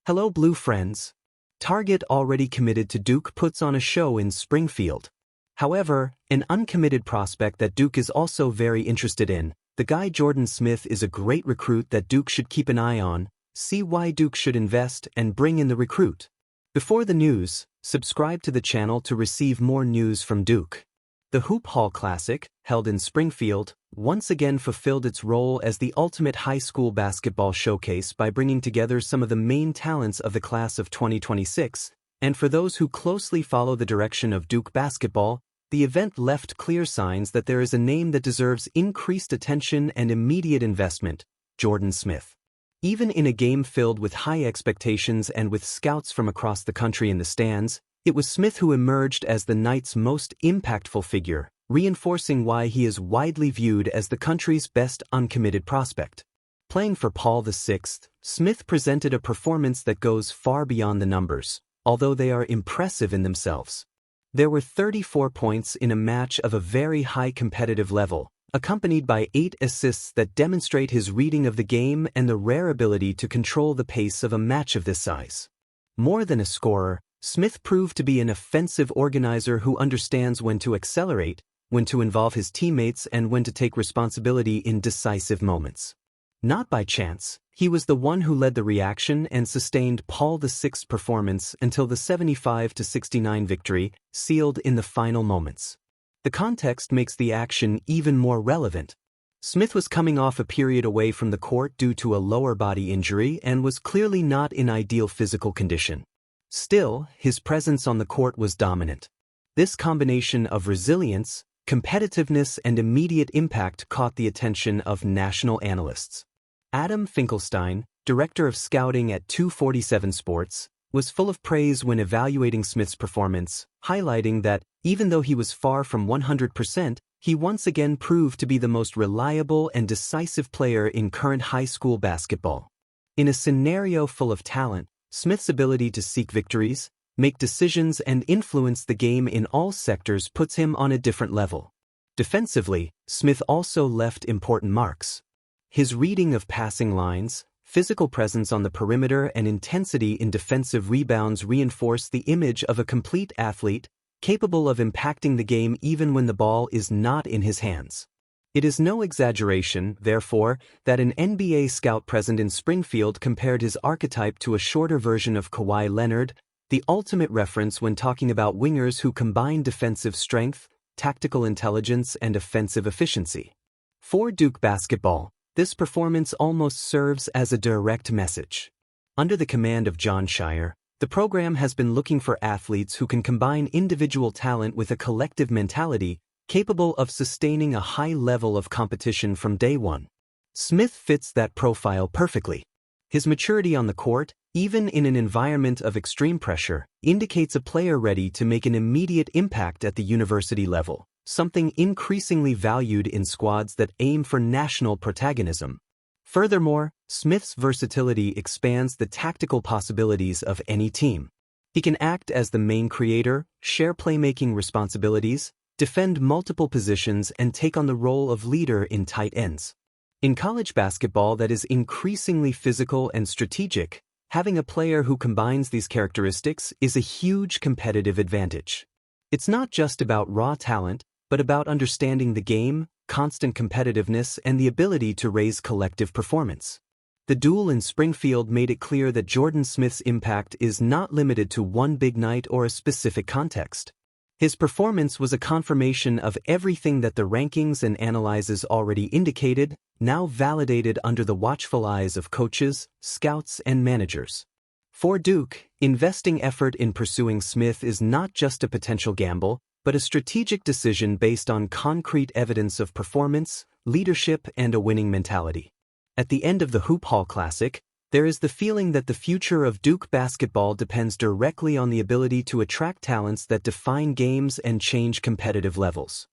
Hello Blue friends. Target already committed to Duke puts on a show in Springfield. However, an uncommitted prospect that Duke is also very interested in, the guy Jordan Smith is a great recruit that Duke should keep an eye on, see why Duke should invest and bring in the recruit. Before the news, subscribe to the channel to receive more news from Duke. The Hoop Hall Classic, held in Springfield, once again fulfilled its role as the ultimate high school basketball showcase by bringing together some of the main talents of the class of 2026, and for those who closely follow the direction of Duke basketball, the event left clear signs that there is a name that deserves increased attention and immediate investment: Jordan Smith. Even in a game filled with high expectations and with scouts from across the country in the stands, it was Smith who emerged as the night's most impactful figure, reinforcing why he is widely viewed as the country's best uncommitted prospect. Playing for Paul VI, Smith presented a performance that goes far beyond the numbers, although they are impressive in themselves. There were 34 points in a match of a very high competitive level, accompanied by 8 assists that demonstrate his reading of the game and the rare ability to control the pace of a match of this size. More than a scorer, Smith proved to be an offensive organizer who understands when to accelerate, when to involve his teammates, and when to take responsibility in decisive moments. Not by chance, he was the one who led the reaction and sustained Paul VI's performance until the 75-69 victory, sealed in the final moments. The context makes the action even more relevant. Smith was coming off a period away from the court due to a lower body injury and was clearly not in ideal physical condition. Still, his presence on the court was dominant. This combination of resilience, competitiveness, and immediate impact caught the attention of national analysts. Adam Finkelstein, director of scouting at 247 Sports, was full of praise when evaluating Smith's performance, highlighting that, even though he was far from 100%, he once again proved to be the most reliable and decisive player in current high school basketball. In a scenario full of talent, Smith's ability to seek victories, make decisions, and influence the game in all sectors puts him on a different level. Defensively, Smith also left important marks. His reading of passing lines, physical presence on the perimeter, and intensity in defensive rebounds reinforce the image of a complete athlete, capable of impacting the game even when the ball is not in his hands. It is no exaggeration, therefore, that an NBA scout present in Springfield compared his archetype to a shorter version of Kawhi Leonard, the ultimate reference when talking about wingers who combine defensive strength, tactical intelligence, and offensive efficiency. For Duke basketball, this performance almost serves as a direct message. Under the command of Jon Scheyer, the program has been looking for athletes who can combine individual talent with a collective mentality, capable of sustaining a high level of competition from day one. Smith fits that profile perfectly. His maturity on the court, even in an environment of extreme pressure, indicates a player ready to make an immediate impact at the university level, something increasingly valued in squads that aim for national protagonism. Furthermore, Smith's versatility expands the tactical possibilities of any team. He can act as the main creator, share playmaking responsibilities, defend multiple positions, and take on the role of leader in tight ends. In college basketball that is increasingly physical and strategic, having a player who combines these characteristics is a huge competitive advantage. It's not just about raw talent, but about understanding the game, constant competitiveness, and the ability to raise collective performance. The duel in Springfield made it clear that Jordan Smith's impact is not limited to one big night or a specific context. His performance was a confirmation of everything that the rankings and analyses already indicated, now validated under the watchful eyes of coaches, scouts, and managers. For Duke, investing effort in pursuing Smith is not just a potential gamble, but a strategic decision based on concrete evidence of performance, leadership, and a winning mentality. At the end of the Hoop Hall Classic, there is the feeling that the future of Duke basketball depends directly on the ability to attract talents that define games and change competitive levels.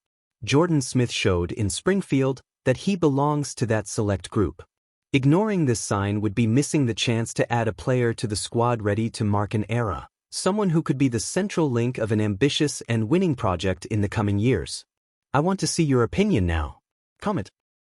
Jordan Smith showed in Springfield that he belongs to that select group. Ignoring this sign would be missing the chance to add a player to the squad ready to mark an era, someone who could be the central link of an ambitious and winning project in the coming years. I want to see your opinion now. Comment.